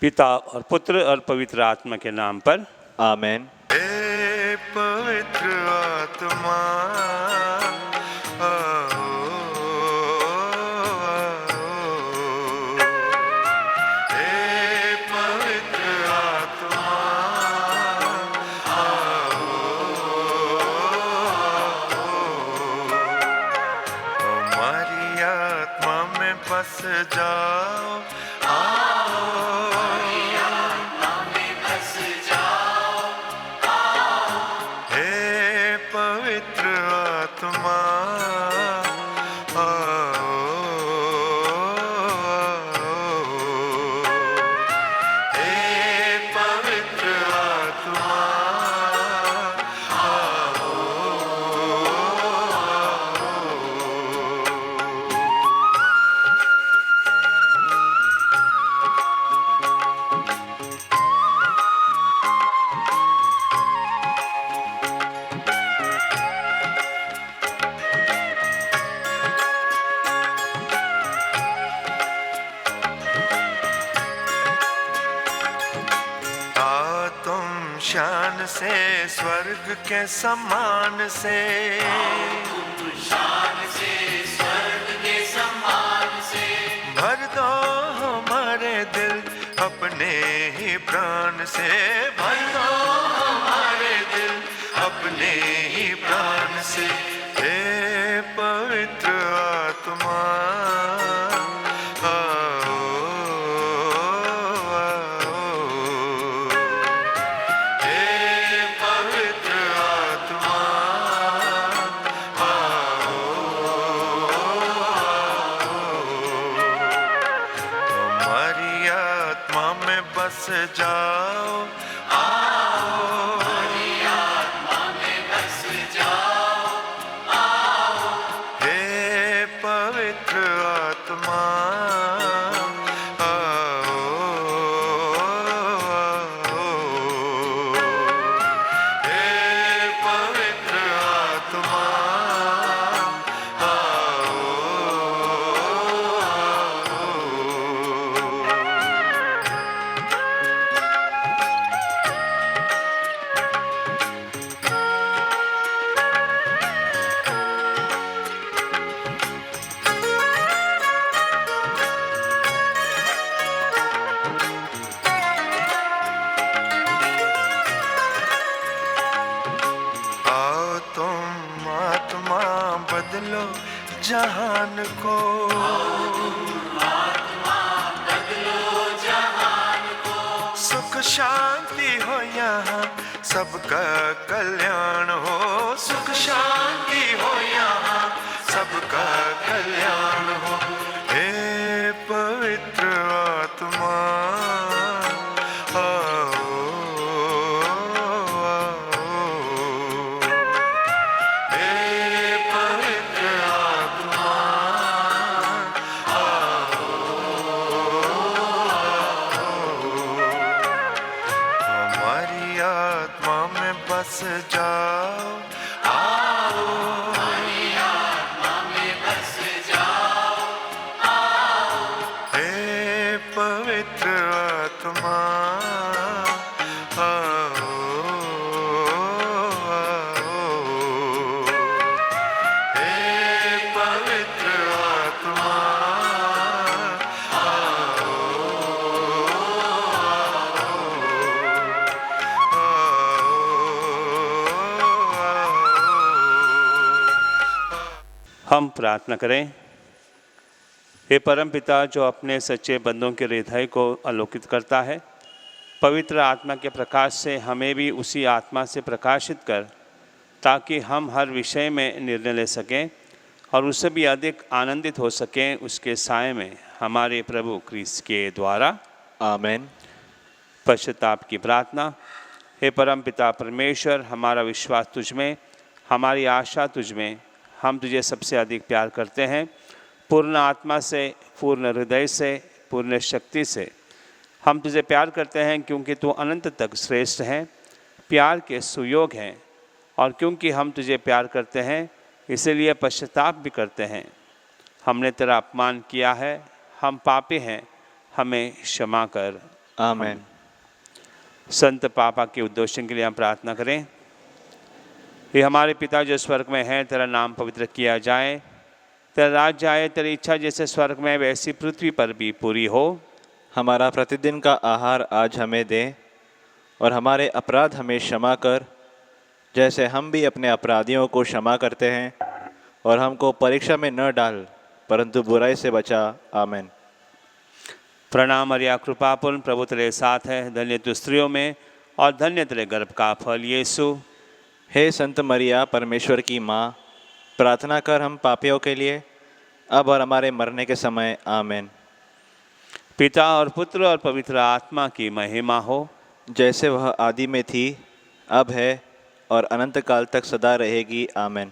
पिता और पुत्र और पवित्र आत्मा के नाम पर आमेन। हे पवित्र आत्मा आओ, हे पवित्र आत्मा आओ, हमारी आत्मा में बस जाओ। शान से स्वर्ग के समान से, शान से स्वर्ग के समान से भर दो हमारे दिल अपने ही प्राण से, भर दो हमारे दिल अपने ही प्राण से। हे पवित्र आत्मा बस जाओ। आओ हमारी आत्मा में बस जाओ। आओ हे पवित्र आत्मा आओ, हे पवित्र आत्मा बदलो जहान को, आत्मा बदलो जहान को। सुख शांति हो यहाँ सबका कल्याण हो, सुख शांति हो यहाँ सबका कल्याण हो। हे पवित्र आत्मा बस जाओ। आओ हमारी आत्मा में बस जाओ। आओ हे पवित्र आत्मा आओ, हे पवित्र आत्मा हम प्रार्थना करें। हे परम पिता, जो अपने सच्चे बंदों के हृदय को आलोकित करता है, पवित्र आत्मा के प्रकाश से हमें भी उसी आत्मा से प्रकाशित कर, ताकि हम हर विषय में निर्णय ले सकें और उससे भी अधिक आनंदित हो सकें उसके साय में, हमारे प्रभु क्रिस्त के द्वारा। आमेन। पश्चाताप की प्रार्थना। हे परम पिता परमेश्वर, हमारा विश्वास तुझ में, हमारी आशा तुझ में, हम तुझे सबसे अधिक प्यार करते हैं। पूर्ण आत्मा से, पूर्ण हृदय से, पूर्ण शक्ति से हम तुझे प्यार करते हैं, क्योंकि तू अनंत तक श्रेष्ठ है, प्यार के सुयोग हैं। और क्योंकि हम तुझे प्यार करते हैं, इसलिए पश्चाताप भी करते हैं। हमने तेरा अपमान किया है, हम पापी हैं, हमें क्षमा कर। आमेन। संत पापा के उद्देश्य के लिए हम प्रार्थना करें। ये हमारे पिता जो स्वर्ग में है, तेरा नाम पवित्र किया जाए, तेरा राज्य आए, तेरी इच्छा जैसे स्वर्ग में वैसी पृथ्वी पर भी पूरी हो। हमारा प्रतिदिन का आहार आज हमें दे, और हमारे अपराध हमें क्षमा कर, जैसे हम भी अपने अपराधियों को क्षमा करते हैं, और हमको परीक्षा में न डाल, परंतु बुराई से बचा। आमेन। प्रणाम मरिया, कृपापूर्ण, प्रभु तेरे साथ है, धन्य तू स्त्रियों में और धन्य तेरे गर्भ का फल यीशु। हे संत मरिया, परमेश्वर की माँ, प्रार्थना कर हम पापियों के लिए, अब और हमारे मरने के समय। आमेन। पिता और पुत्र और पवित्र आत्मा की महिमा हो, जैसे वह आदि में थी, अब है, और अनंत काल तक सदा रहेगी। आमेन।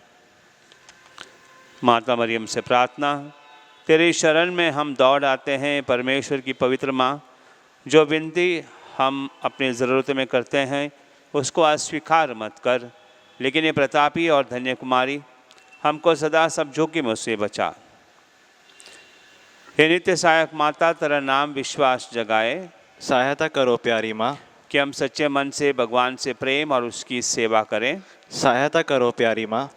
माता मरियम से प्रार्थना। तेरी शरण में हम दौड़ आते हैं, परमेश्वर की पवित्र माँ, जो विनती हम अपनी ज़रूरत में करते हैं उसको अस्वीकार मत कर, लेकिन ये प्रतापी और धन्य कुमारी हमको सदा सब जोखिमों से बचा। हे नित्य सहायक माता, तेरा नाम विश्वास जगाए, सहायता करो प्यारी माँ, कि हम सच्चे मन से भगवान से प्रेम और उसकी सेवा करें। सहायता करो प्यारी माँ,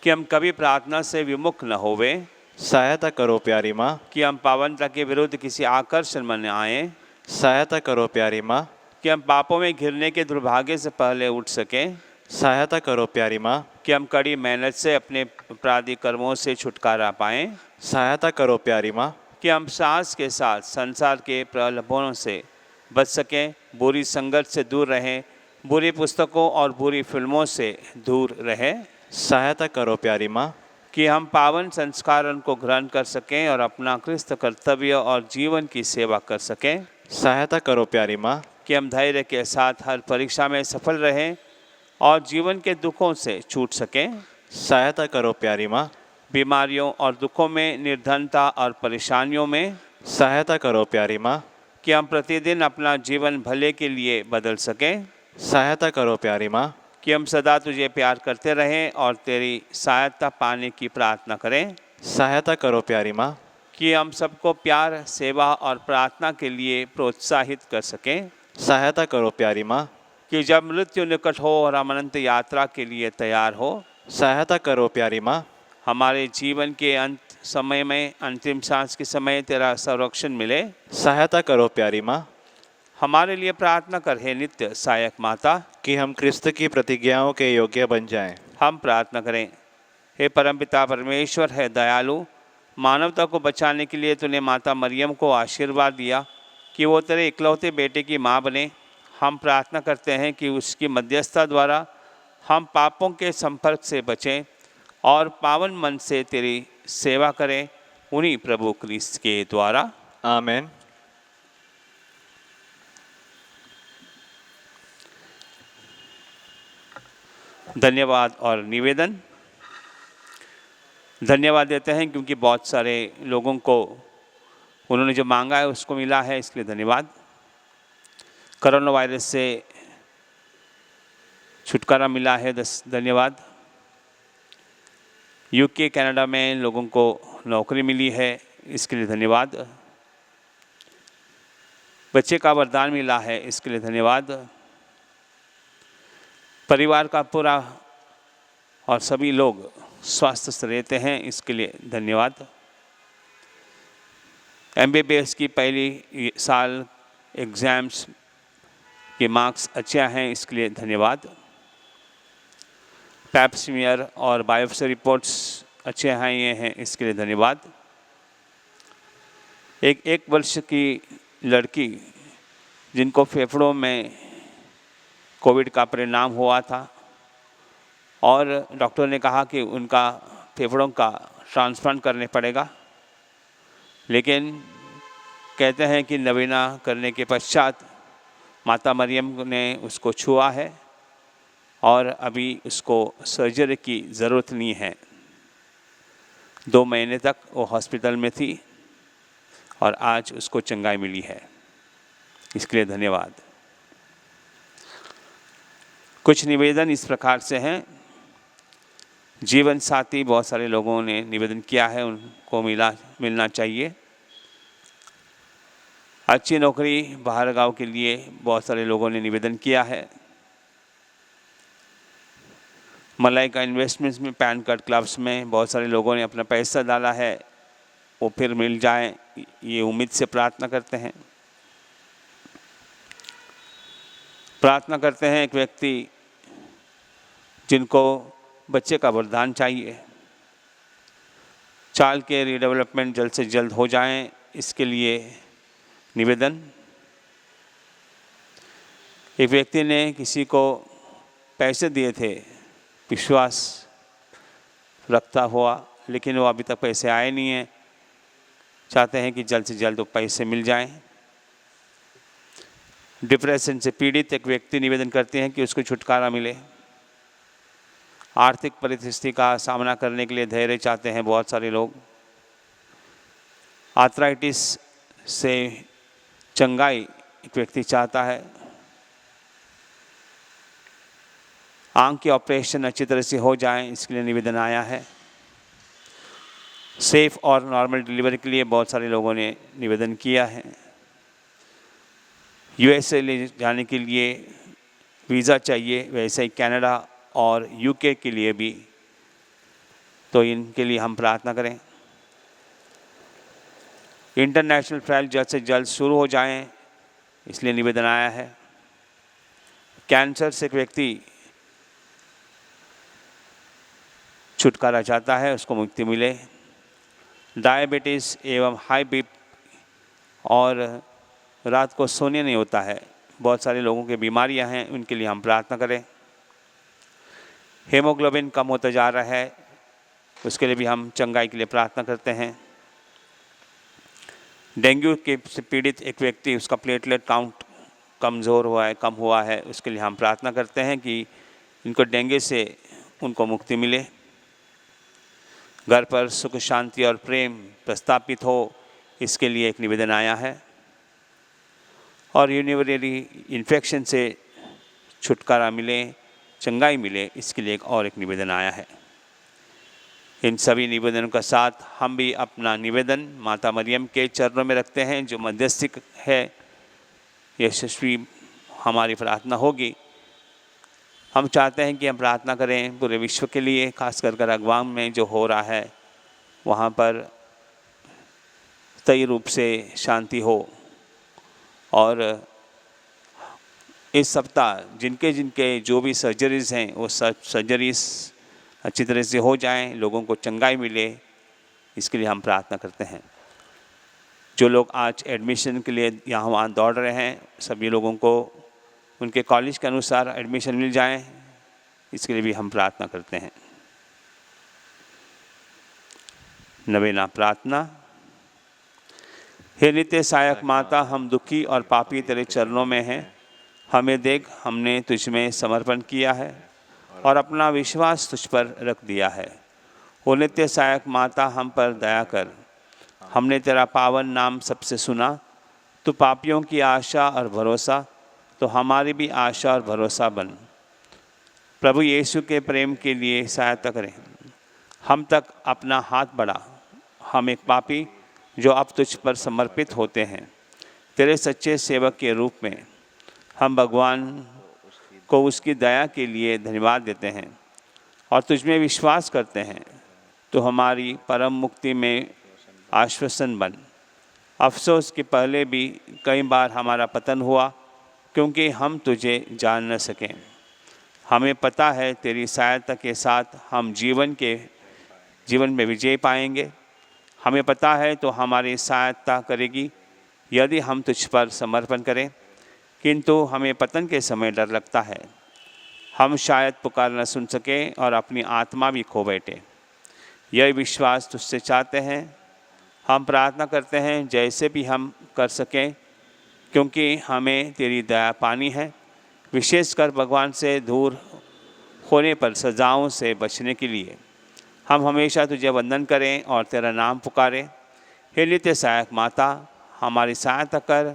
कि हम कभी प्रार्थना से विमुख न होवे, सहायता करो प्यारी माँ, कि हम पावनता के विरुद्ध किसी आकर्षण में न आए, सहायता करो प्यारी माँ, कि हम पापों में घिरने के दुर्भाग्य से पहले उठ सकें, सहायता करो प्यारी माँ, कि हम कड़ी मेहनत से अपने अपराधी कर्मों से छुटकारा पाएं, सहायता करो प्यारी माँ, कि हम साहस के साथ संसार के प्रलोभनों से बच सकें, बुरी संगत से दूर रहें, बुरी पुस्तकों और बुरी फिल्मों से दूर रहें, सहायता करो प्यारी माँ, कि हम पावन संस्कारों को ग्रहण कर सकें और अपना क्रिस्त कर्तव्य और जीवन की सेवा कर सकें, सहायता करो प्यारी माँ, कि हम धैर्य के साथ हर परीक्षा में सफल रहें और जीवन के दुखों से छूट सकें, सहायता करो प्यारी माँ, बीमारियों और दुखों में, निर्धनता और परेशानियों में, सहायता करो प्यारी माँ, कि हम प्रतिदिन अपना जीवन भले के लिए बदल सकें, सहायता करो प्यारी माँ, कि हम सदा तुझे प्यार करते रहें और तेरी सहायता पाने की प्रार्थना करें, सहायता करो प्यारी माँ, कि हम सबको प्यार, सेवा और प्रार्थना के लिए प्रोत्साहित कर सकें, सहायता करो प्यारी माँ, कि जब मृत्यु निकट हो और हम अनंत यात्रा के लिए तैयार हो, सहायता करो प्यारी माँ, हमारे जीवन के अंत समय में, अंतिम सांस के समय तेरा संरक्षण मिले। सहायता करो प्यारी माँ, हमारे लिए प्रार्थना कर हे नित्य सहायक माता, कि हम क्रिस्त की प्रतिज्ञाओं के योग्य बन जाएं। हम प्रार्थना करें। हे परमपिता परमेश्वर है दयालु, मानवता को बचाने के लिए तूने माता मरियम को आशीर्वाद दिया कि वो तेरे इकलौते बेटे की माँ बने। हम प्रार्थना करते हैं कि उसकी मध्यस्थता द्वारा हम पापों के संपर्क से बचें और पावन मन से तेरी सेवा करें, उन्हीं प्रभु क्रिस्त के द्वारा। आमेन। धन्यवाद और निवेदन। धन्यवाद देते हैं क्योंकि बहुत सारे लोगों को उन्होंने जो मांगा है उसको मिला है, इसके लिए धन्यवाद। कोरोना वायरस से छुटकारा मिला है, धन्यवाद। यूके कनाडा में लोगों को नौकरी मिली है, इसके लिए धन्यवाद। बच्चे का वरदान मिला है, इसके लिए धन्यवाद। परिवार का पूरा और सभी लोग स्वस्थ से रहते हैं, इसके लिए धन्यवाद। MBBS की पहली साल एग्ज़ाम्स के मार्क्स अच्छे हैं, इसके लिए धन्यवाद। पैप स्मीयर और बायोप्सी रिपोर्ट्स अच्छे आए हैं, इसके लिए धन्यवाद। एक वर्ष की लड़की जिनको फेफड़ों में कोविड का परिणाम हुआ था और डॉक्टर ने कहा कि उनका फेफड़ों का ट्रांसप्लांट करने पड़ेगा, लेकिन कहते हैं कि नवीना करने के पश्चात माता मरियम ने उसको छुआ है और अभी उसको सर्जरी की ज़रूरत नहीं है। 2 महीने तक वो हॉस्पिटल में थी और आज उसको चंगाई मिली है, इसके लिए धन्यवाद। कुछ निवेदन इस प्रकार से हैं। जीवन साथी बहुत सारे लोगों ने निवेदन किया है, उनको मिलना चाहिए। अच्छी नौकरी बाहर गांव के लिए बहुत सारे लोगों ने निवेदन किया है। मलाइका इन्वेस्टमेंट्स में, पैन कार्ड क्लब्स में बहुत सारे लोगों ने अपना पैसा डाला है, वो फिर मिल जाए ये उम्मीद से प्रार्थना करते हैं। प्रार्थना करते हैं एक व्यक्ति जिनको बच्चे का वरदान चाहिए, चाइल्ड के रीडेवलपमेंट जल्द से जल्द हो जाएं, इसके लिए निवेदन। एक व्यक्ति ने किसी को पैसे दिए थे विश्वास रखता हुआ, लेकिन वो अभी तक पैसे आए नहीं हैं, चाहते हैं कि जल्द से जल्द वो पैसे मिल जाएं। डिप्रेशन से पीड़ित एक व्यक्ति निवेदन करते हैं कि उसको छुटकारा मिले। आर्थिक परिस्थिति का सामना करने के लिए धैर्य चाहते हैं बहुत सारे लोग। आर्थराइटिस से चंगाई एक व्यक्ति चाहता है। आंख के ऑपरेशन अच्छी तरह से हो जाएं, इसके लिए निवेदन आया है। सेफ और नॉर्मल डिलीवरी के लिए बहुत सारे लोगों ने निवेदन किया है। यूएसए ले जाने के लिए वीज़ा चाहिए, वैसे ही कनाडा और यूके के लिए भी, तो इनके लिए हम प्रार्थना करें। इंटरनेशनल ट्रायल जल्द से जल्द शुरू हो जाएं, इसलिए निवेदन आया है। कैंसर से एक व्यक्ति छुटकारा चाहता है, उसको मुक्ति मिले। डायबिटीज़ एवं हाई बीपी और रात को सोने नहीं होता है, बहुत सारे लोगों की बीमारियां हैं, उनके लिए हम प्रार्थना करें। हेमोग्लोबिन कम होता जा रहा है, उसके लिए भी हम चंगाई के लिए प्रार्थना करते हैं। डेंगू के से पीड़ित एक व्यक्ति, उसका प्लेटलेट काउंट कमज़ोर हुआ है, कम हुआ है, उसके लिए हम प्रार्थना करते हैं कि इनको डेंगू से उनको मुक्ति मिले। घर पर सुख शांति और प्रेम प्रस्तापित हो, इसके लिए एक निवेदन आया है। और यूरिनरी इन्फेक्शन से छुटकारा मिले, चंगाई मिले, इसके लिए और एक निवेदन आया है। इन सभी निवेदनों का साथ हम भी अपना निवेदन माता मरियम के चरणों में रखते हैं, जो मध्यस्थी है। यशस्वी हमारी प्रार्थना होगी। हम चाहते हैं कि हम प्रार्थना करें पूरे विश्व के लिए, खासकर अगवाम में जो हो रहा है वहाँ पर सही रूप से शांति हो। और इस सप्ताह जिनके जिनके जो भी सर्जरीज़ हैं वो सब सर्जरीज़ अच्छी तरह से हो जाएं, लोगों को चंगाई मिले, इसके लिए हम प्रार्थना करते हैं। जो लोग आज एडमिशन के लिए यहाँ वहाँ दौड़ रहे हैं, सभी लोगों को उनके कॉलेज के अनुसार एडमिशन मिल जाए, इसके लिए भी हम प्रार्थना करते हैं। नवेना प्रार्थना। हे नित्य सहायक माता, हम दुखी और पापी तेरे चरणों में हैं। हमें देख, हमने तुझ में समर्पण किया है और अपना विश्वास तुझ पर रख दिया है। ओ नित्य सहायक माता, हम पर दया कर। हमने तेरा पावन नाम सबसे सुना। तू पापियों की आशा और भरोसा, तो हमारी भी आशा और भरोसा बन। प्रभु यीशु के प्रेम के लिए सहायता करें। हम तक अपना हाथ बढ़ा। हम एक पापी जो अब तुझ पर समर्पित होते हैं, तेरे सच्चे सेवक के रूप में हम भगवान को उसकी दया के लिए धन्यवाद देते हैं और तुझ में विश्वास करते हैं। तो हमारी परम मुक्ति में आश्वासन बन। अफसोस के पहले भी कई बार हमारा पतन हुआ, क्योंकि हम तुझे जान न सकें। हमें पता है तेरी सहायता के साथ हम जीवन में विजय पाएंगे। हमें पता है तो हमारी सहायता करेगी यदि हम तुझ पर समर्पण करें, किंतु हमें पतन के समय डर लगता है। हम शायद पुकार न सुन सकें और अपनी आत्मा भी खो बैठे। यह विश्वास तुझसे चाहते हैं। हम प्रार्थना करते हैं जैसे भी हम कर सकें, क्योंकि हमें तेरी दया पानी है, विशेषकर भगवान से दूर होने पर सजाओं से बचने के लिए। हम हमेशा तुझे वंदन करें और तेरा नाम पुकारें। हे नित्य सहायक माता, हमारी सहायता कर।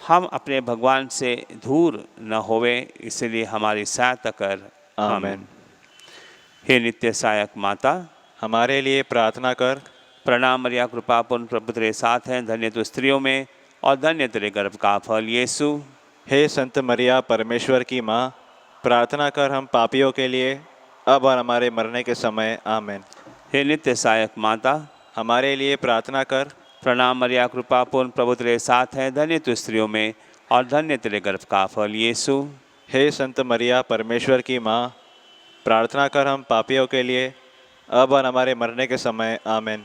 हम अपने भगवान से दूर न होवे, इसलिए हमारी सहायता कर। आमीन। हे नित्य सहायक माता, हमारे लिए प्रार्थना कर। प्रणाम मरिया, कृपापूर्ण प्रभु तेरे साथ हैं, धन्य तू स्त्रियों में और धन्य तेरे गर्भ का फल यीशु। हे संत मरिया परमेश्वर की माँ, प्रार्थना कर हम पापियों के लिए अब और हमारे मरने के समय आमीन। हे नित्य सहायक माता, हमारे लिए प्रार्थना कर। प्रणाम मरिया, कृपा पूर्ण, प्रभु तेरे साथ है, धन्य तू स्त्रियों में और धन्य तेरे गर्भ का फल यीशु। हे संत मरिया परमेश्वर की माँ, प्रार्थना कर हम पापियों के लिए अब और हमारे मरने के समय आमीन।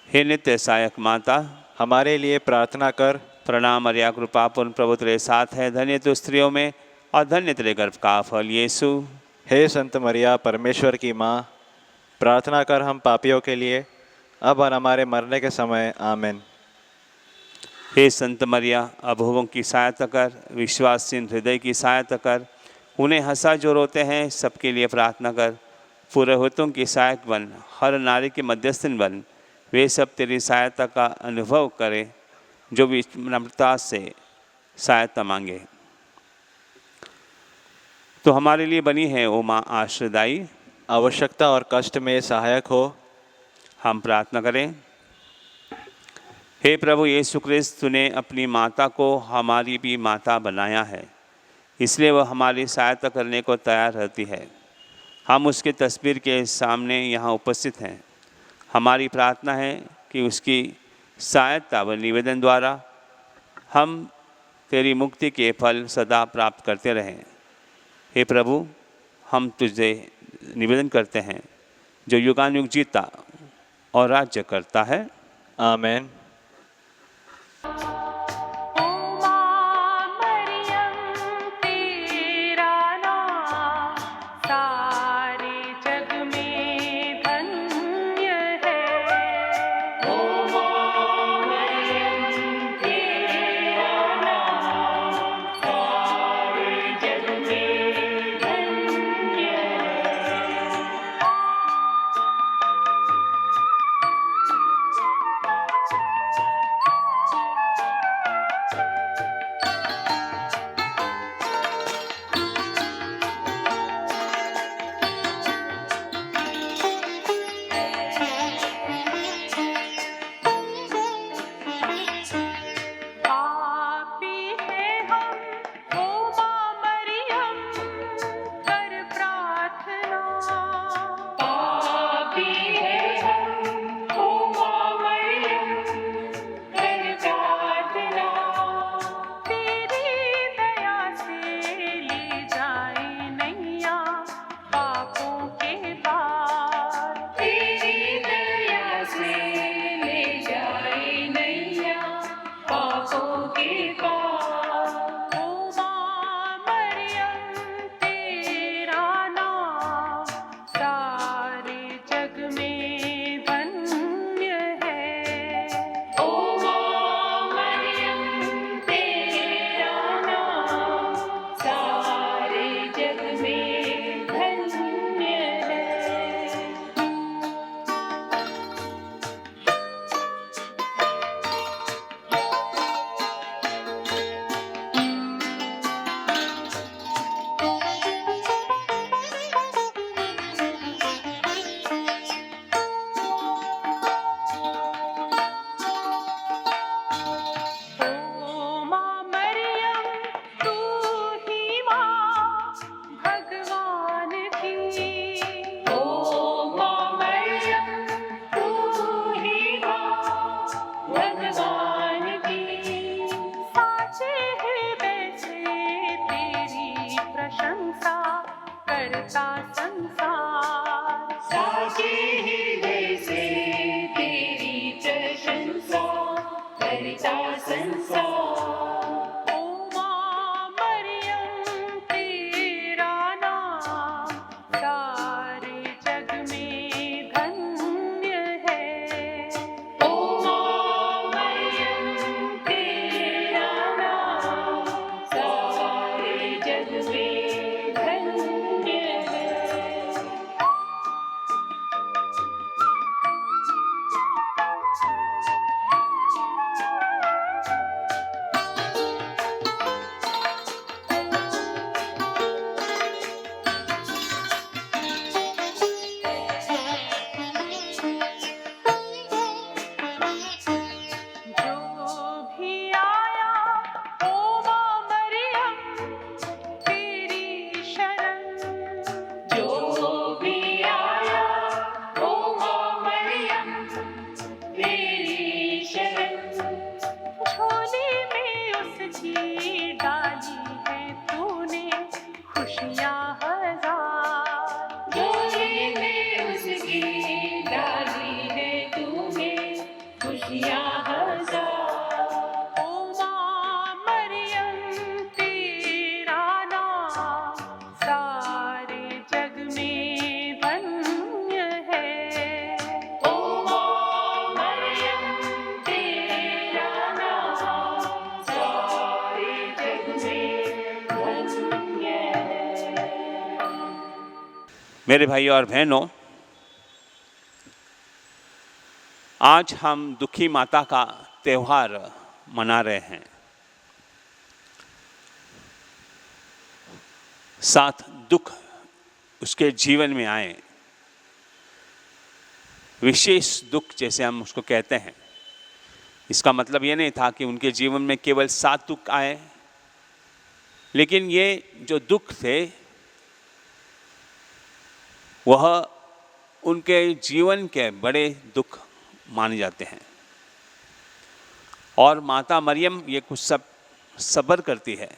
हे नित्य सहायक माता, हमारे लिए प्रार्थना कर। प्रणाम मरिया, कृपा पूर्ण, प्रभु तेरे साथ है, धन्य तू स्त्रियों में और धन्य तेरे गर्भ का फल यीशु। हे संत मरिया परमेश्वर की माँ, प्रार्थना कर हम पापियों के लिए अब और हमारे मरने के समय आमीन। हे संत मरिया, अबुहों की सहायता कर, विश्वासहीन हृदय की सहायता कर, उन्हें हंसा जो रोते हैं सबके लिए प्रार्थना कर। पुरोहितों की सहायक बन, हर नारी के मध्यस्थन बन, वे सब तेरी सहायता का अनुभव करें जो विनम्रता से सहायता मांगे। तो हमारे लिए बनी है ओ माँ आश्रयदायी, आवश्यकता और कष्ट में सहायक हो। हम प्रार्थना करें। हे प्रभु यीशु क्रिस्त, तूने अपनी माता को हमारी भी माता बनाया है, इसलिए वह हमारी सहायता करने को तैयार रहती है। हम उसके तस्वीर के सामने यहाँ उपस्थित हैं। हमारी प्रार्थना है कि उसकी सहायता व निवेदन द्वारा हम तेरी मुक्ति के फल सदा प्राप्त करते रहें। हे प्रभु, हम तुझे निवेदन करते हैं जो युगानुयुग जीता और राज्य करता है। आमीन। मेरे भाइयों और बहनों, आज हम दुखी माता का त्यौहार मना रहे हैं। साथ दुख उसके जीवन में आए, विशेष दुख जैसे हम उसको कहते हैं। इसका मतलब ये नहीं था कि उनके जीवन में केवल 7 दुख आए, लेकिन ये जो दुख थे वह उनके जीवन के बड़े दुख माने जाते हैं। और माता मरियम ये कुछ सब सब्र करती है,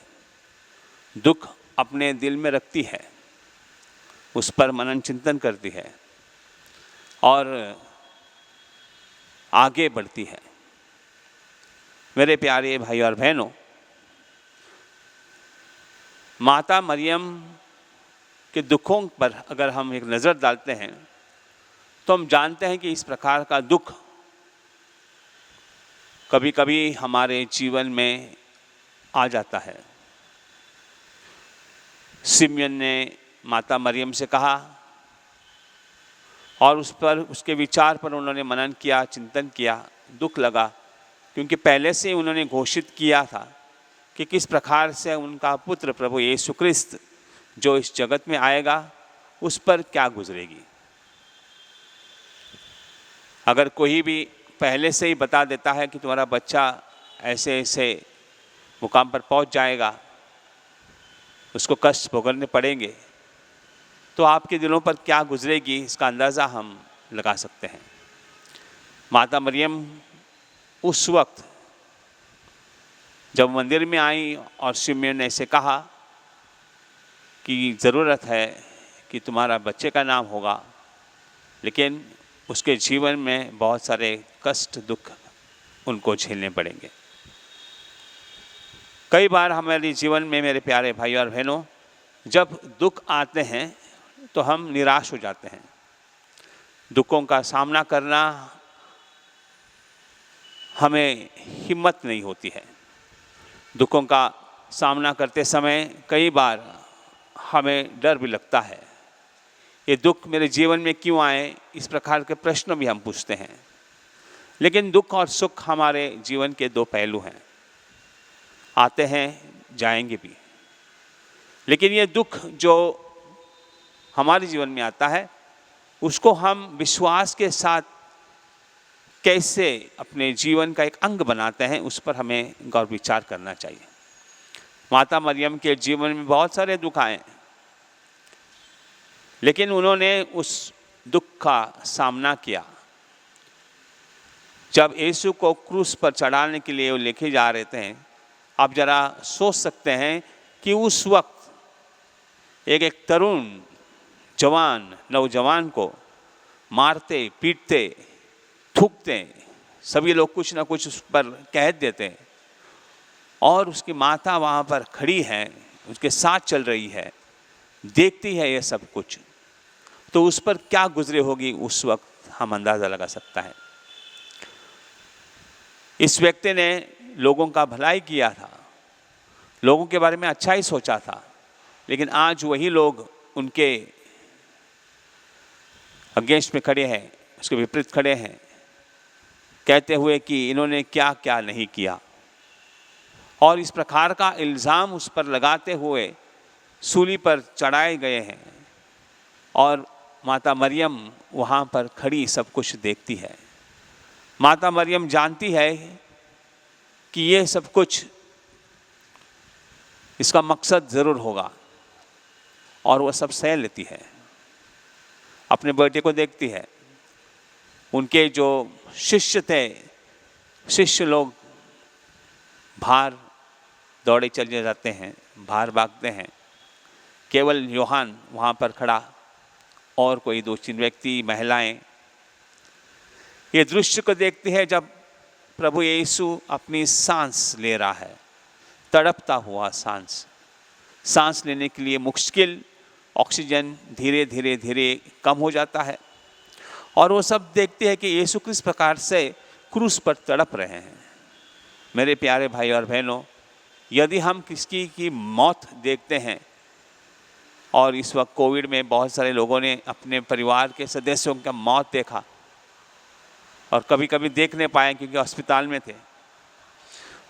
दुख अपने दिल में रखती है, उस पर मनन चिंतन करती है और आगे बढ़ती है। मेरे प्यारे भाई और बहनों, माता मरियम के दुखों पर अगर हम एक नज़र डालते हैं तो हम जानते हैं कि इस प्रकार का दुख कभी कभी हमारे जीवन में आ जाता है। सिमयन ने माता मरियम से कहा और उस पर उसके विचार पर उन्होंने मनन किया, चिंतन किया। दुख लगा क्योंकि पहले से उन्होंने घोषित किया था कि किस प्रकार से उनका पुत्र प्रभु यीशु ख्रिस्त जो इस जगत में आएगा उस पर क्या गुजरेगी। अगर कोई भी पहले से ही बता देता है कि तुम्हारा बच्चा ऐसे ऐसे मुकाम पर पहुंच जाएगा, उसको कष्ट भोगने पड़ेंगे, तो आपके दिलों पर क्या गुजरेगी इसका अंदाज़ा हम लगा सकते हैं। माता मरियम उस वक्त जब मंदिर में आई और सिमयन ने ऐसे कहा कि ज़रूरत है कि तुम्हारा बच्चे का नाम होगा, लेकिन उसके जीवन में बहुत सारे कष्ट दुख उनको झेलने पड़ेंगे। कई बार हमारे जीवन में मेरे प्यारे भाई और बहनों, जब दुख आते हैं तो हम निराश हो जाते हैं। दुखों का सामना करना हमें हिम्मत नहीं होती है। दुखों का सामना करते समय कई बार हमें डर भी लगता है, ये दुख मेरे जीवन में क्यों आए, इस प्रकार के प्रश्न भी हम पूछते हैं। लेकिन दुख और सुख हमारे जीवन के 2 पहलू हैं, आते हैं जाएंगे भी। लेकिन ये दुख जो हमारे जीवन में आता है उसको हम विश्वास के साथ कैसे अपने जीवन का एक अंग बनाते हैं, उस पर हमें गौर विचार करना चाहिए। माता मरियम के जीवन में बहुत सारे दुख आए, लेकिन उन्होंने उस दुख का सामना किया। जब यीशु को क्रूस पर चढ़ाने के लिए वो लेके जा रहे थे, आप जरा सोच सकते हैं कि उस वक्त एक तरुण जवान नौजवान को मारते पीटते थूकते, सभी लोग कुछ ना कुछ उस पर कह देते, और उसकी माता वहाँ पर खड़ी है, उसके साथ चल रही है, देखती है ये सब कुछ, तो उस पर क्या गुजरे होगी उस वक्त हम अंदाज़ा लगा सकता है। इस व्यक्ति ने लोगों का भलाई किया था, लोगों के बारे में अच्छा ही सोचा था, लेकिन आज वही लोग उनके अगेंस्ट में खड़े हैं, उसके विपरीत खड़े हैं, कहते हुए कि इन्होंने क्या क्या नहीं किया, और इस प्रकार का इल्ज़ाम उस पर लगाते हुए सूली पर चढ़ाए गए हैं। और माता मरियम वहाँ पर खड़ी सब कुछ देखती है। माता मरियम जानती है कि ये सब कुछ इसका मकसद ज़रूर होगा, और वह सब सह लेती है। अपने बेटे को देखती है, उनके जो शिष्य थे, शिष्य लोग बाहर दौड़े चले जाते हैं, बाहर भागते हैं, केवल यूहन्ना वहाँ पर खड़ा और कोई 2-3 व्यक्ति, महिलाएं ये दृश्य को देखती है जब प्रभु यीशु अपनी सांस ले रहा है, तड़पता हुआ सांस लेने के लिए मुश्किल, ऑक्सीजन धीरे धीरे धीरे कम हो जाता है, और वो सब देखते हैं कि यीशु किस प्रकार से क्रूस पर तड़प रहे हैं। मेरे प्यारे भाई और बहनों, यदि हम किसी की मौत देखते हैं और इस वक्त कोविड में बहुत सारे लोगों ने अपने परिवार के सदस्यों का मौत देखा और कभी कभी देख नहीं पाए क्योंकि अस्पताल में थे।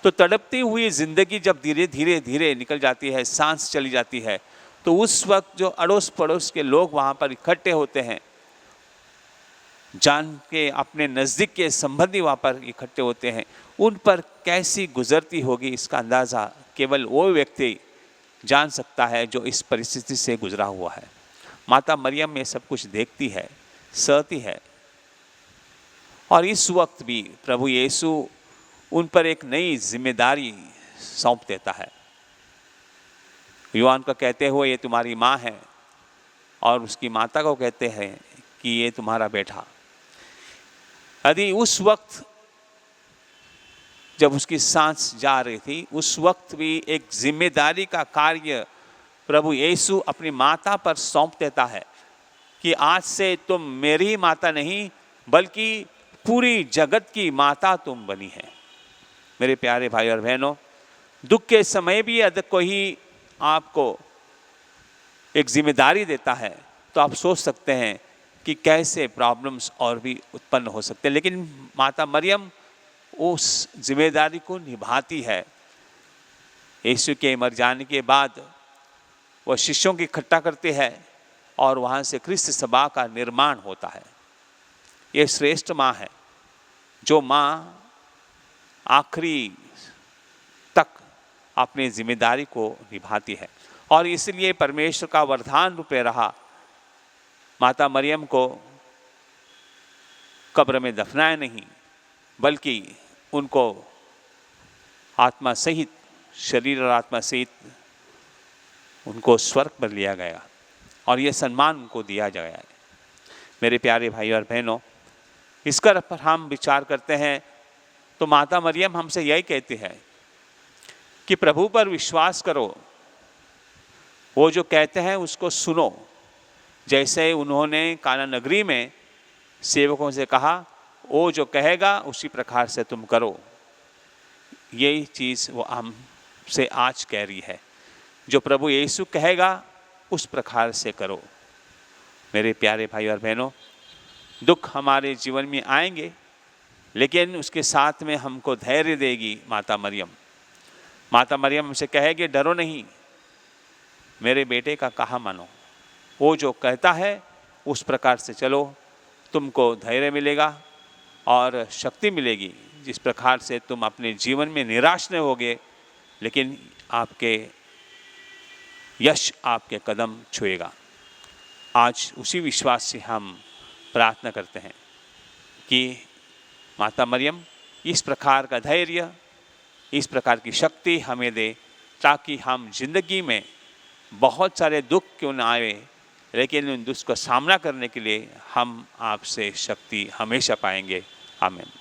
तो तड़पती हुई ज़िंदगी जब धीरे धीरे धीरे निकल जाती है, सांस चली जाती है, तो उस वक्त जो अड़ोस पड़ोस के लोग वहाँ पर इकट्ठे होते हैं, जान के अपने नज़दीक के संबंधी वहाँ पर इकट्ठे होते हैं, उन पर कैसी गुजरती होगी इसका अंदाज़ा केवल वो व्यक्ति जान सकता है जो इस परिस्थिति से गुजरा हुआ है। माता मरियम ये सब कुछ देखती है, सहती है, और इस वक्त भी प्रभु यीशु उन पर एक नई जिम्मेदारी सौंप देता है। युवान को कहते हुए ये तुम्हारी माँ है, और उसकी माता को कहते हैं कि ये तुम्हारा बेटा। यदि उस वक्त जब उसकी सांस जा रही थी, उस वक्त भी एक जिम्मेदारी का कार्य प्रभु यीशु अपनी माता पर सौंप देता है कि आज से तुम मेरी माता नहीं बल्कि पूरी जगत की माता तुम बनी है। मेरे प्यारे भाई और बहनों, दुख के समय भी यदि कोई आपको एक जिम्मेदारी देता है तो आप सोच सकते हैं कि कैसे प्रॉब्लम्स और भी उत्पन्न हो सकते हैं, लेकिन माता मरियम उस जिम्मेदारी को निभाती है। यीशु के मर जाने के बाद वह शिष्यों की इकट्ठा करते हैं और वहाँ से ख्रिस्त सभा का निर्माण होता है। ये श्रेष्ठ माँ है, जो माँ आखिरी तक अपनी जिम्मेदारी को निभाती है, और इसलिए परमेश्वर का वरदान रूपे रहा माता मरियम को कब्र में दफनाया नहीं, बल्कि उनको आत्मा सहित, शरीर और आत्मा सहित उनको स्वर्ग पर लिया गया और ये सम्मान उनको दिया गया है। मेरे प्यारे भाई और बहनों, इसका पर हम विचार करते हैं तो माता मरियम हमसे यही कहती है कि प्रभु पर विश्वास करो, वो जो कहते हैं उसको सुनो। जैसे उन्होंने काना नगरी में सेवकों से कहा, वो जो कहेगा उसी प्रकार से तुम करो। यही चीज़ वो हमसे आज कह रही है, जो प्रभु यीशु कहेगा उस प्रकार से करो। मेरे प्यारे भाई और बहनों, दुख हमारे जीवन में आएंगे, लेकिन उसके साथ में हमको धैर्य देगी माता मरियम। माता मरियम हमसे कहेगी, डरो नहीं, मेरे बेटे का कहा मानो, वो जो कहता है उस प्रकार से चलो, तुमको धैर्य मिलेगा और शक्ति मिलेगी, जिस प्रकार से तुम अपने जीवन में निराश नहीं होगे, लेकिन आपके यश आपके कदम छुएगा। आज उसी विश्वास से हम प्रार्थना करते हैं कि माता मरियम इस प्रकार का धैर्य, इस प्रकार की शक्ति हमें दे, ताकि हम जिंदगी में बहुत सारे दुख क्यों न आए, लेकिन उन दुख का सामना करने के लिए हम आपसे शक्ति हमेशा पाएंगे। आमीन।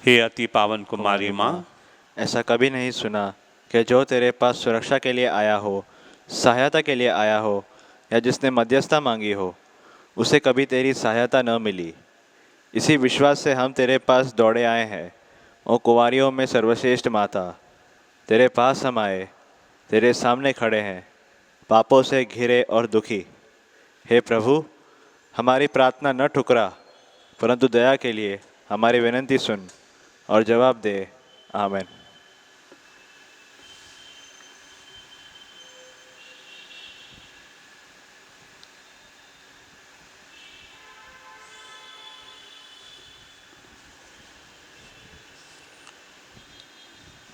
हे अति पावन कुमारी माँ, ऐसा कभी नहीं सुना कि जो तेरे पास सुरक्षा के लिए आया हो, सहायता के लिए आया हो, या जिसने मध्यस्थता मांगी हो, उसे कभी तेरी सहायता न मिली। इसी विश्वास से हम तेरे पास दौड़े आए हैं। ओ कुंवारियों में सर्वश्रेष्ठ माता, तेरे पास हम आए, तेरे सामने खड़े हैं, पापों से घिरे और दुखी। हे प्रभु, हमारी प्रार्थना न ठुकरा, परंतु दया के लिए हमारी विनती सुन और जवाब दे। आमीन।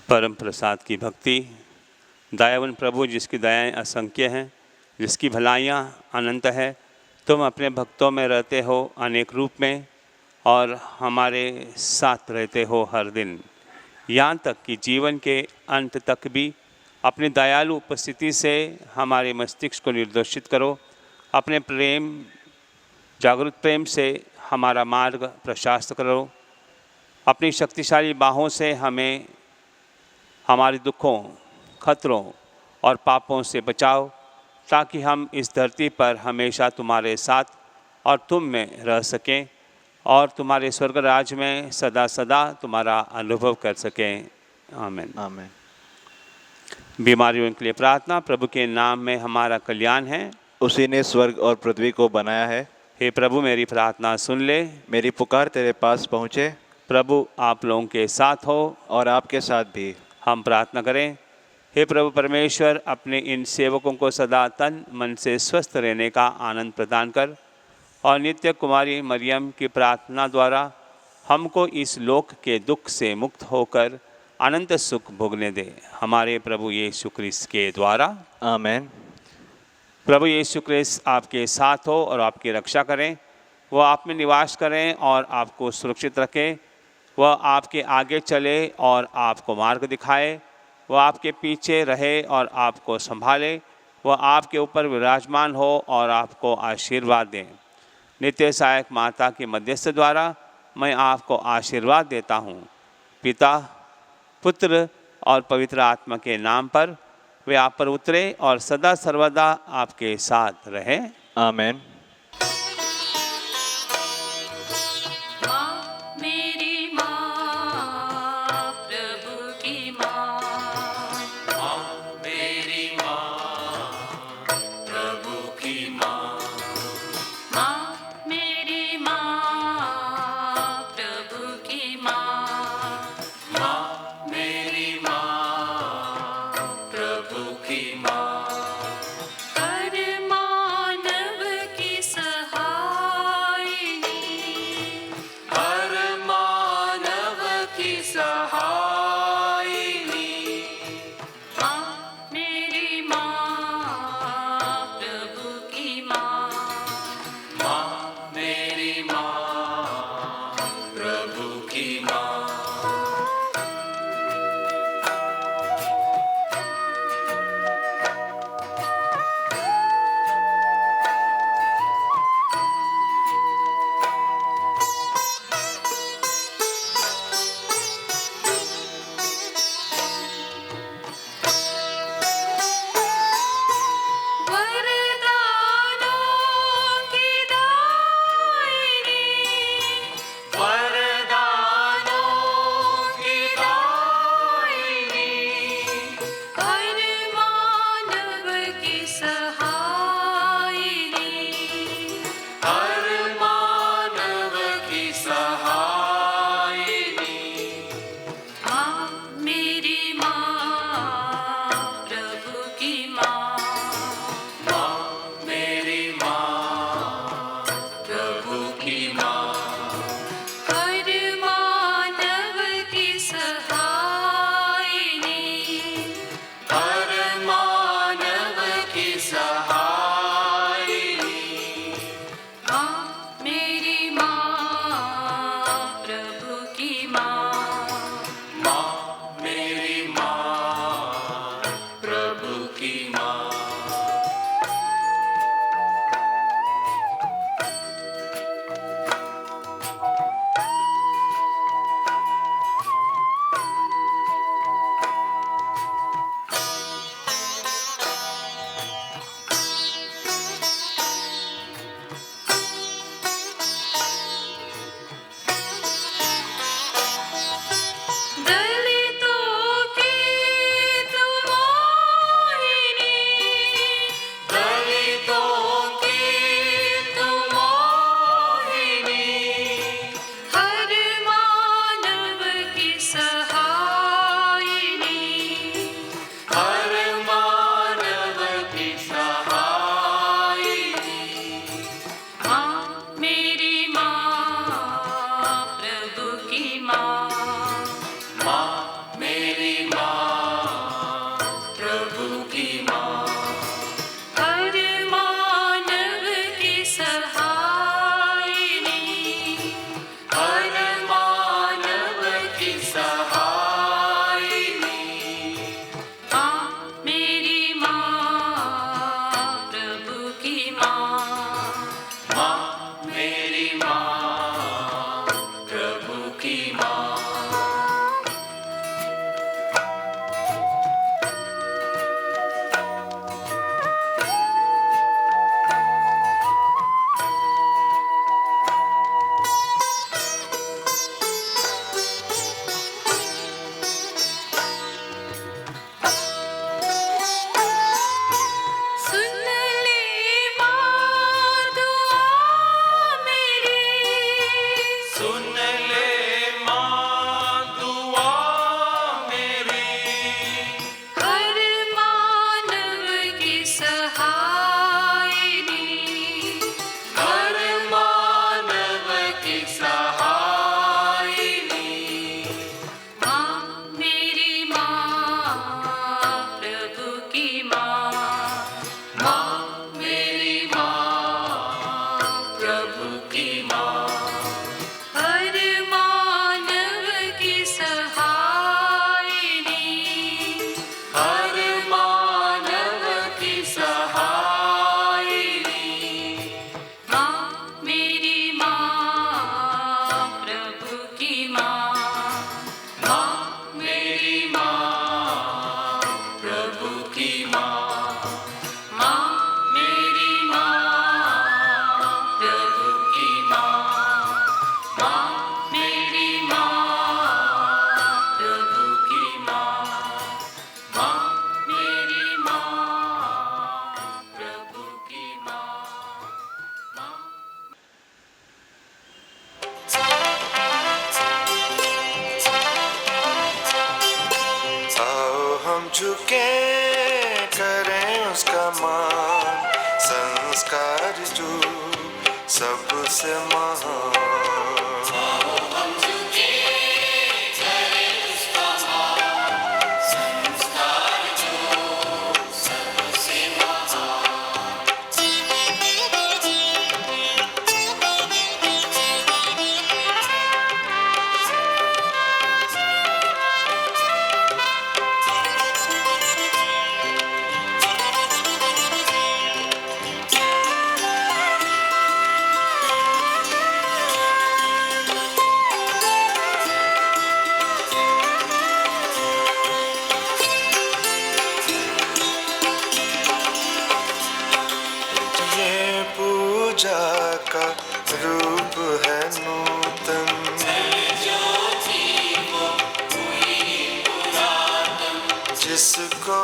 परम प्रसाद की भक्ति। दयावान प्रभु, जिसकी दयाएं असंख्य हैं, जिसकी भलाइयाँ अनंत है, तुम अपने भक्तों में रहते हो अनेक रूप में और हमारे साथ रहते हो हर दिन, यहाँ तक कि जीवन के अंत तक भी अपनी दयालु उपस्थिति से हमारे मस्तिष्क को निर्दोषित करो। अपने प्रेम, जागृत प्रेम से हमारा मार्ग प्रशस्त करो। अपनी शक्तिशाली बाहों से हमें हमारे दुखों, खतरों और पापों से बचाओ ताकि हम इस धरती पर हमेशा तुम्हारे साथ और तुम में रह सकें और तुम्हारे स्वर्ग राज्य में सदा सदा तुम्हारा अनुभव कर सकें। आमीन। आमीन। बीमारियों के लिए प्रार्थना। प्रभु के नाम में हमारा कल्याण है। उसी ने स्वर्ग और पृथ्वी को बनाया है। हे प्रभु, मेरी प्रार्थना सुन ले। मेरी पुकार तेरे पास पहुँचे। प्रभु आप लोगों के साथ हो और आपके साथ भी। हम प्रार्थना करें। हे प्रभु परमेश्वर, अपने इन सेवकों को सदा तन मन से स्वस्थ रहने का आनंद प्रदान कर और नित्य कुमारी मरियम की प्रार्थना द्वारा हमको इस लोक के दुख से मुक्त होकर अनंत सुख भोगने दे। हमारे प्रभु यीशु क्रिस्त के द्वारा। आमीन। प्रभु यीशु क्रिस्त आपके साथ हो और आपकी रक्षा करें। वह आप में निवास करें और आपको सुरक्षित रखें। वह आपके आगे चले और आपको मार्ग दिखाए। वह आपके पीछे रहे और आपको संभाले। वह आपके ऊपर विराजमान हो और आपको आशीर्वाद दें। नित्य सहायक माता के मध्यस्थ द्वारा मैं आपको आशीर्वाद देता हूँ। पिता, पुत्र और पवित्र आत्मा के नाम पर वे आप पर उतरे और सदा सर्वदा आपके साथ रहे। आमीन। माँ मेरी माँ, प्रभु की माँ। माँ मेरी माँ, प्रभु की माँ। माँ मेरी माँ, प्रभु की माँ। माँ मेरी माँ, प्रभु की माँ। हर मानव की सहायिनी। हर मानव की सहायिनी। माँ मेरी माँ, प्रभु की माँ। माँ मेरी माँ, प्रभु की माँ। वरदानों की दायिनी। वरदानों की दायिनी। हर मानव की सहायिनी। हर मानव की सहायिनी। माँ मेरी माँ, प्रभु की माँ। माँ मेरी माँ, प्रभु की माँ। हर मानव की सहायिनी। हर मानव की सहायिनी। माँ मेरी माँ, प्रभु की माँ। माँ मेरी माँ, प्रभु की माँ। दलितों की तुम मोहिनी। दलितों की तुम मोहिनी। हर मानव की सहायिनी। हर मानव की सहायिनी। माँ मेरी माँ, प्रभु की माँ। माँ मेरी माँ, प्रभु की माँ। हर मानव की सहायिनी। हर मानव की सहायिनी। माँ मेरी माँ, प्रभु की माँ। माँ मेरी माँ, प्रभु की माँ। झुके करें उसका मान, संस्कार जो सबसे महान। हम झुके करें उसका मान, संस्कार जो सबसे महान। ये पूजा का रूप है नूतन, जिसको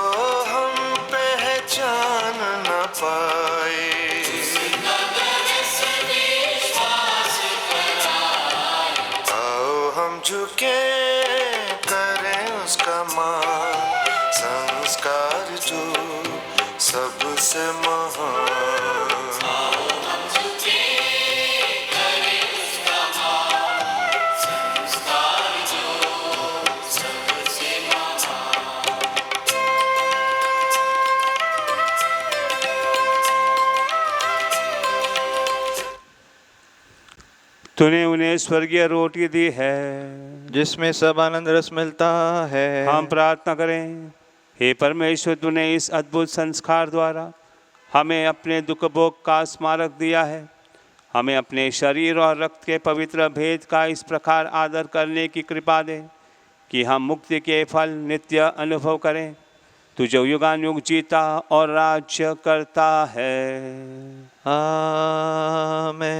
हम पहचान न पाए। आओ हम झुके करें उसका मान, संस्कार जो सबसे महान। तूने उन्हें स्वर्गीय रोटी दी है। जिसमें सब आनंद रस मिलता है। हम प्रार्थना करें। हे परमेश्वर, तूने इस अद्भुत संस्कार द्वारा हमें अपने दुख भोग का स्मारक दिया है। हमें अपने शरीर और रक्त के पवित्र भेद का इस प्रकार आदर करने की कृपा दे कि हम मुक्ति के फल नित्य अनुभव करें। तू जो युगानुयुग जीता और राज्य करता है। आमेन।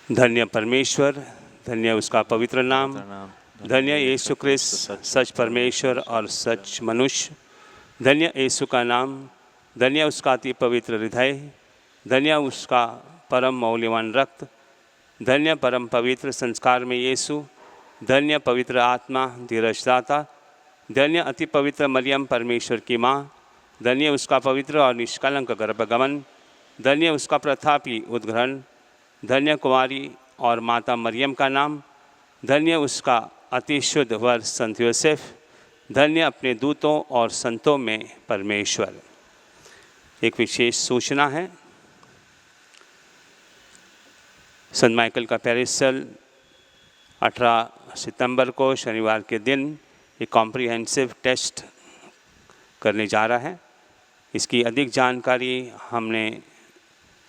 धन्य परमेश्वर, धन्य उसका पवित्र नाम, धन्य यीशु क्रिस्त सच परमेश्वर और सच मनुष्य। धन्य यीशु का नाम, धन्य उसका अति पवित्र हृदय, धन्य उसका परम मौल्यवान रक्त, धन्य परम पवित्र संस्कार में यीशु, धन्य पवित्र आत्मा धीरजदाता, धन्य अति पवित्र मरियम परमेश्वर की माँ, धन्य उसका पवित्र और निष्कलंक गर्भगमन, धन्य उसका प्रतापी उद्ग्रहण, धन्य कुमारी और माता मरियम का नाम, धन्य उसका अति शुद्ध वर संत यूसुफ, धन्य अपने दूतों और संतों में परमेश्वर। एक विशेष सूचना है, संत माइकल का पैरिसल 18 सितंबर को शनिवार के दिन एक कॉम्प्रिहेंसिव टेस्ट करने जा रहा है। इसकी अधिक जानकारी हमने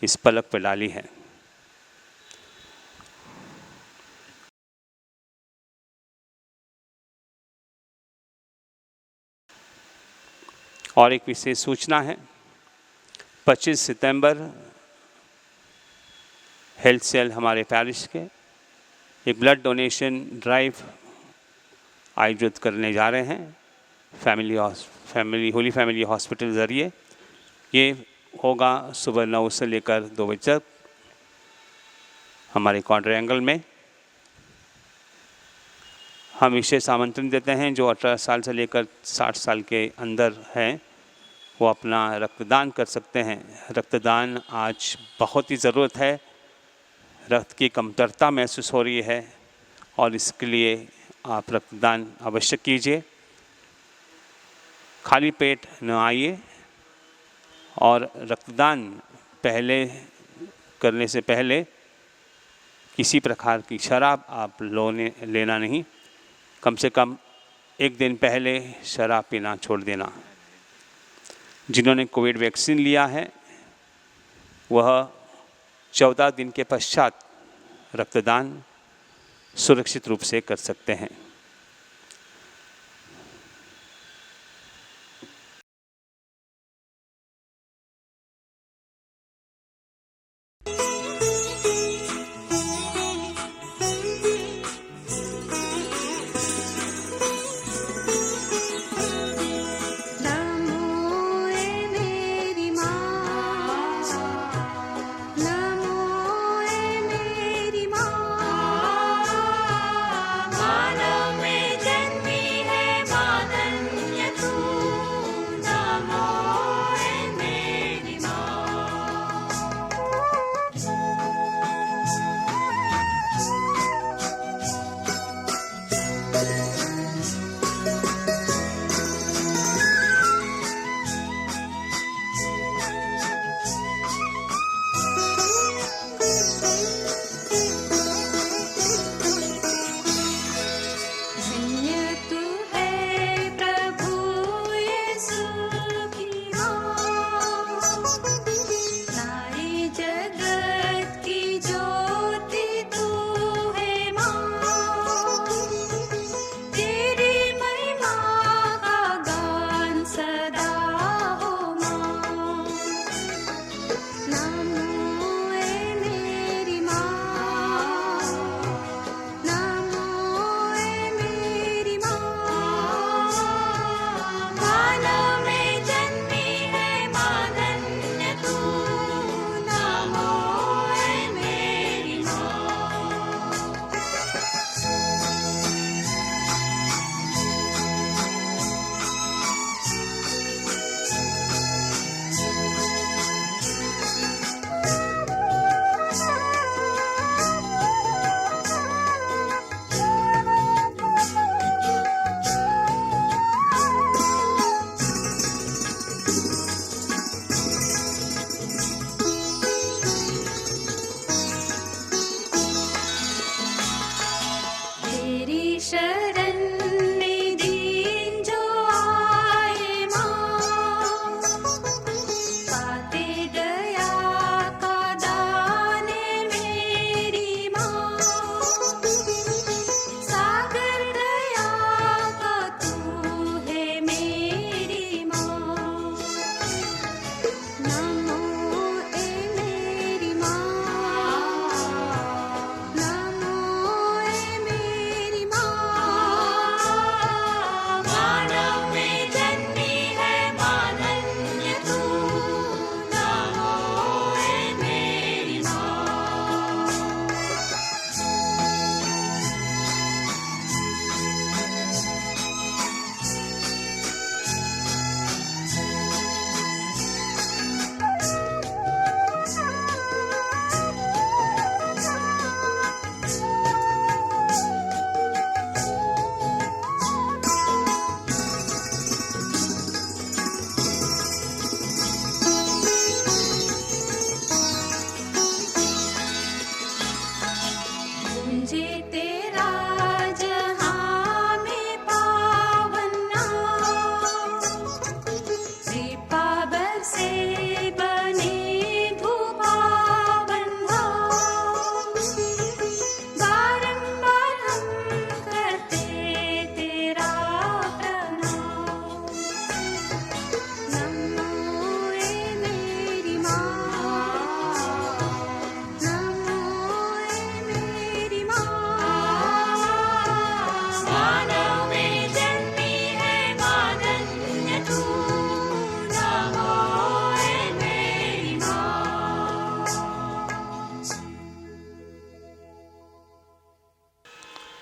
इस पलक पर डाली है। और एक विशेष सूचना है, 25 सितंबर हेल्थ सेल हमारे पैरिश के एक ब्लड डोनेशन ड्राइव आयोजित करने जा रहे हैं होली फैमिली हॉस्पिटल ज़रिए। ये होगा सुबह 9 से लेकर 2 बजे तक हमारे क्वाड्रेंगल में। हम विशेष आमंत्रण देते हैं जो 18 साल से लेकर 60 साल के अंदर हैं, वो अपना रक्तदान कर सकते हैं। रक्तदान आज बहुत ही ज़रूरत है, रक्त की कमतरता महसूस हो रही है और इसके लिए आप रक्तदान अवश्य कीजिए। खाली पेट न आइए और रक्तदान करने से पहले किसी प्रकार की शराब आप लेना नहीं। कम से कम एक दिन पहले शराब पीना छोड़ देना। जिन्होंने कोविड वैक्सीन लिया है वह 14 दिन के पश्चात रक्तदान सुरक्षित रूप से कर सकते हैं।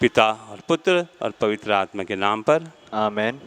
पिता और पुत्र और पवित्र आत्मा के नाम पर आमेन।